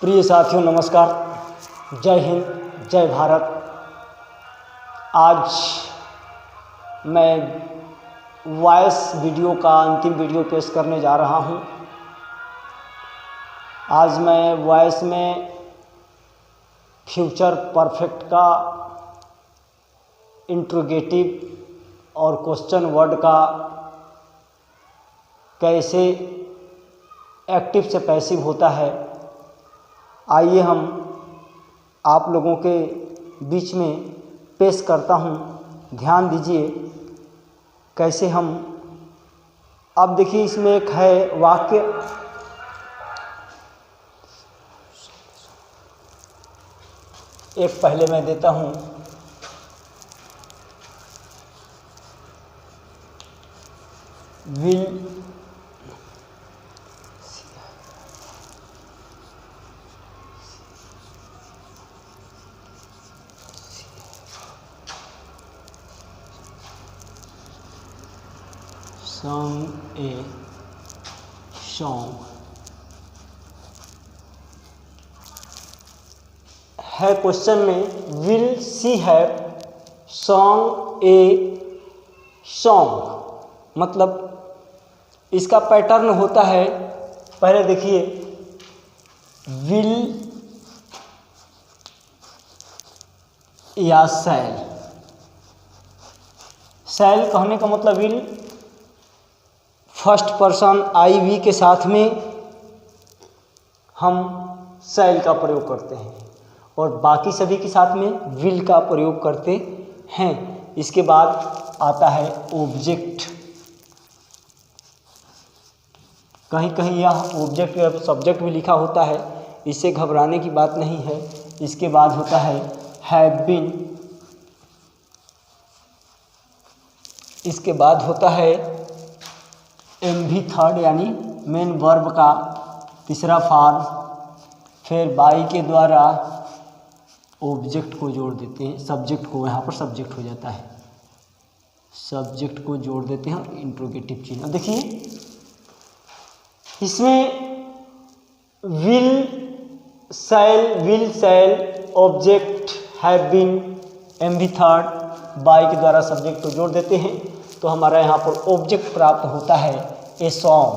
प्रिय साथियों नमस्कार, जय हिंद, जय भारत। आज मैं वॉइस वीडियो का अंतिम वीडियो पेश करने जा रहा हूं। आज मैं वॉइस में फ्यूचर परफेक्ट का इंट्रोगेटिव और क्वेश्चन वर्ड का कैसे एक्टिव से पैसिव होता है, आइए हम आप लोगों के बीच में पेश करता हूँ। ध्यान दीजिए कैसे हम, अब देखिए इसमें एक है वाक्य, एक पहले मैं देता हूँ। विल sung a song है। क्वेश्चन में will see have song a song, मतलब इसका पैटर्न होता है। पहले देखिए विल या सैल। सैल कहने का मतलब will first person I we के साथ में हम सैल का प्रयोग करते हैं और बाकी सभी के साथ में विल का प्रयोग करते हैं। इसके बाद आता है ऑब्जेक्ट। कहीं कहीं यह ऑब्जेक्ट या सब्जेक्ट भी लिखा होता है, इससे घबराने की बात नहीं है। इसके बाद होता है हैव बीन। इसके बाद होता है एमवी थर्ड यानी मेन वर्ब का तीसरा फॉर्म। फिर बाई के द्वारा ऑब्जेक्ट को जोड़ देते हैं, सब्जेक्ट को, यहाँ पर सब्जेक्ट हो जाता है, सब्जेक्ट को जोड़ देते हैं और इंट्रोगेटिव चिन्ह। अब देखिए इसमें will shall object have been MV third by के द्वारा सब्जेक्ट को जोड़ देते हैं, तो हमारा यहाँ पर ऑब्जेक्ट प्राप्त होता है ए सॉन्ग।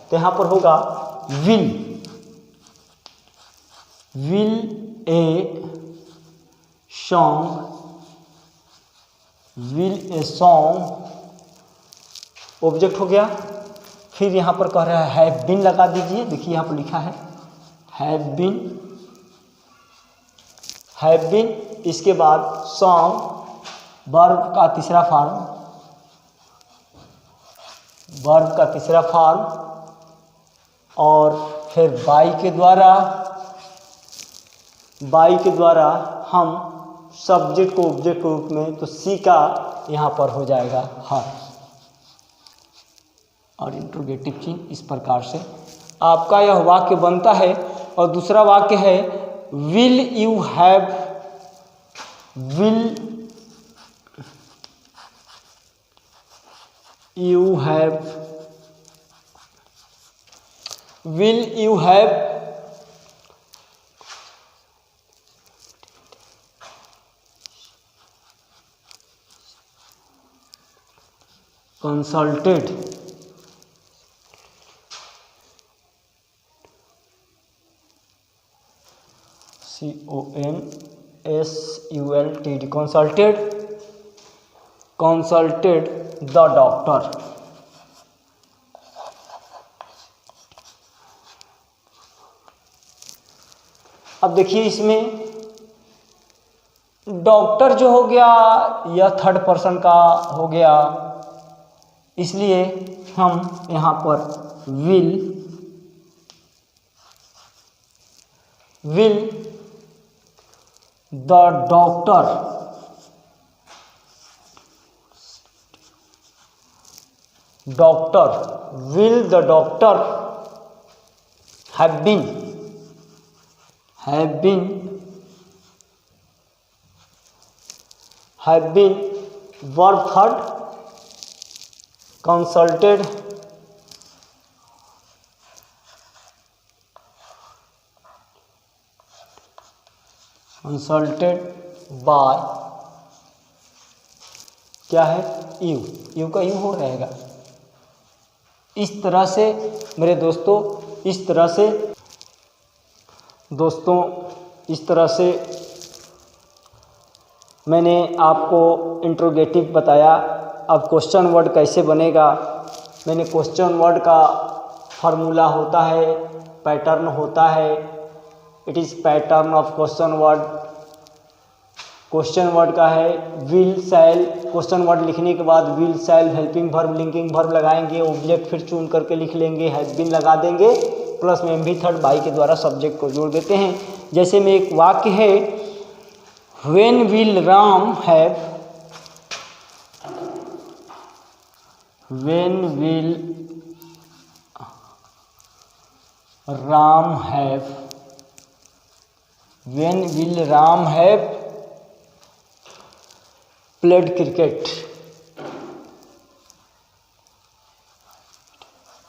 तो यहाँ पर होगा will a song, will a song object हो गया। फिर यहाँ पर कह रहा है हैव बीन लगा दीजिए। देखिए यहाँ पर लिखा है हैव बीन। इसके बाद सॉन्ग वर्ब का तीसरा फॉर्म, और फिर बाई के द्वारा हम सब्जेक्ट को ऑब्जेक्ट के रूप में, तो सी का यहाँ पर हो जाएगा हर, और इंट्रोगेटिव चिन्ह। इस प्रकार से आपका यह वाक्य बनता है। और दूसरा वाक्य है will you have consulted consulted the doctor। अब देखिए इसमें डॉक्टर जो हो गया यह थर्ड पर्सन का हो गया, इसलिए हम यहाँ पर will the doctor will the doctor have been verb third consulted consulted by, क्या है, यू, यू का यू हो रहेगा। इस तरह से मेरे दोस्तों, इस तरह से दोस्तों, इस तरह से मैंने आपको इंट्रोगेटिव बताया। अब क्वेश्चन वर्ड कैसे बनेगा, मैंने क्वेश्चन वर्ड का फार्मूला होता है, पैटर्न होता है, it is pattern of question word. Question word का है विल शैल, क्वेश्चन वर्ड लिखने के बाद will shell helping verb linking verb लगाएंगे, ऑब्जेक्ट फिर चुन करके लिख लेंगे, हैव बीन लगा देंगे, प्लस में भी थर्ड बाई के द्वारा सब्जेक्ट को जोड़ देते हैं। जैसे में एक वाक्य है, when will Ram have, when will Ram have, when will Ram have played cricket,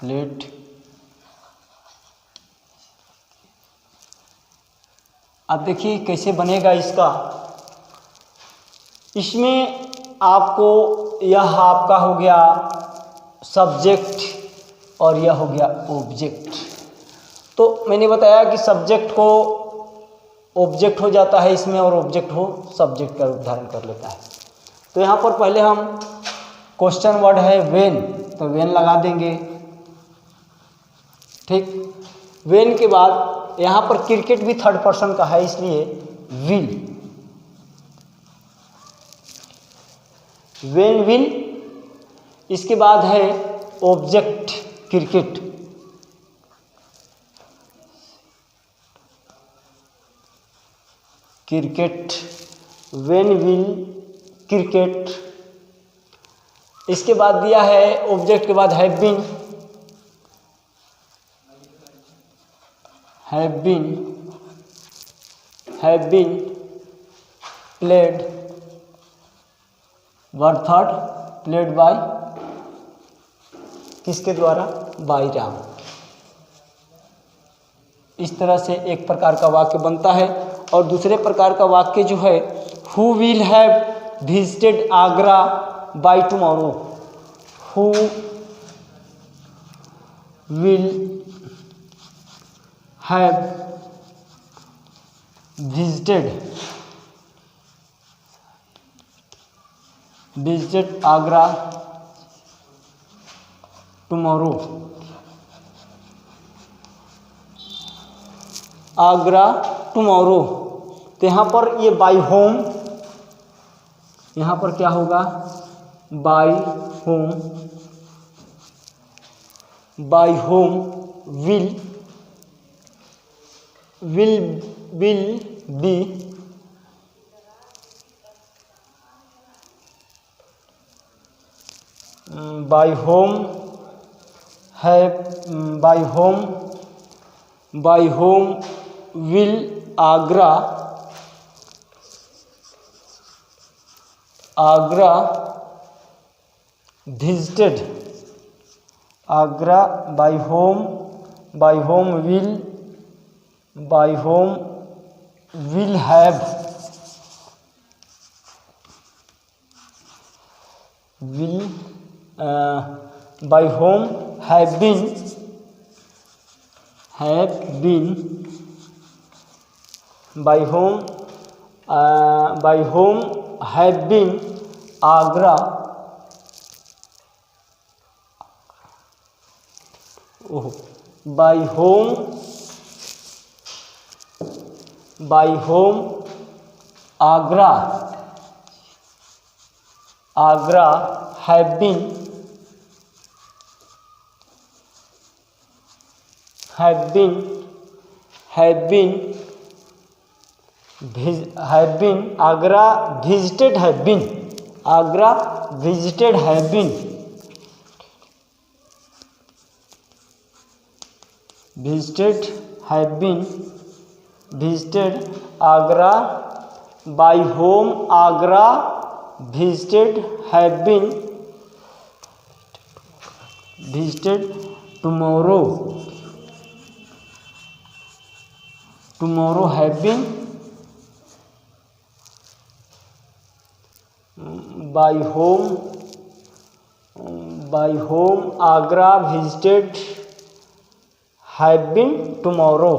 played, अब देखिए कैसे बनेगा इसका। इसमें आपको यह आपका हो गया सब्जेक्ट और यह हो गया ऑब्जेक्ट। तो मैंने बताया कि सब्जेक्ट को ऑब्जेक्ट हो जाता है इसमें और ऑब्जेक्ट हो सब्जेक्ट का रूप धारण कर लेता है। तो यहाँ पर पहले हम क्वेश्चन वर्ड है व्हेन, तो व्हेन लगा देंगे, ठीक। व्हेन के बाद यहाँ पर क्रिकेट भी थर्ड पर्सन का है इसलिए विल, व्हेन विल। इसके बाद है object cricket, cricket, when will cricket. इसके बाद दिया है ऑब्जेक्ट के बाद have been, have been, have been played, verb third played by, किसके द्वारा, बाय राम। इस तरह से एक प्रकार का वाक्य बनता है। और दूसरे प्रकार का वाक्य जो है, who will have visited Agra by tomorrow, who will have visited Agra tomorrow, Agra tomorrow. तो यहाँ पर ये बाई होम, यहाँ पर क्या होगा, by whom, by whom will, will be, by whom है, by whom, by whom will Agra, Agra visited, Agra by whom, by whom will, by whom will have, will by whom have been, by whom, by whom have been Agra, by whom, by whom Agra, Agra have been, have been, have been, have been, Agra visited have been, Agra visited have been, visited have been, visited Agra by whom Agra visited have been, visited tomorrow, tomorrow have been by whom Agra visited have been tomorrow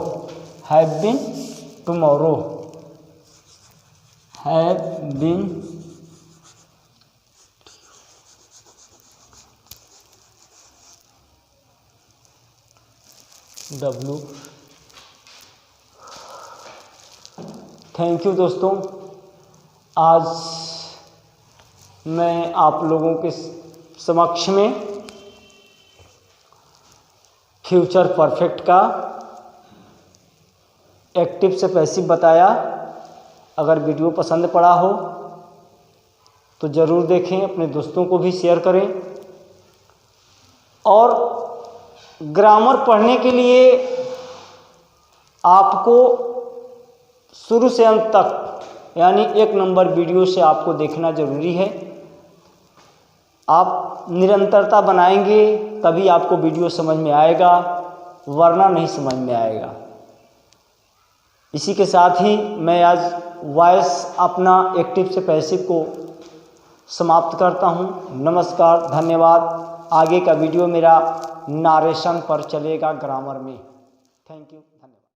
W। Thank you दोस्तों। आज मैं आप लोगों के समक्ष में future perfect का active से पैसिव बताया। अगर वीडियो पसंद पड़ा हो तो ज़रूर देखें, अपने दोस्तों को भी शेयर करें। और ग्रामर पढ़ने के लिए आपको शुरू से अंत तक यानी 1 नंबर वीडियो से आपको देखना ज़रूरी है। आप निरंतरता बनाएंगे तभी आपको वीडियो समझ में आएगा, वरना नहीं समझ में आएगा। इसी के साथ ही मैं आज वॉइस अपना एक्टिव से पैसिव को समाप्त करता हूं। नमस्कार, धन्यवाद। आगे का वीडियो मेरा नारेशन पर चलेगा ग्रामर में। Thank you.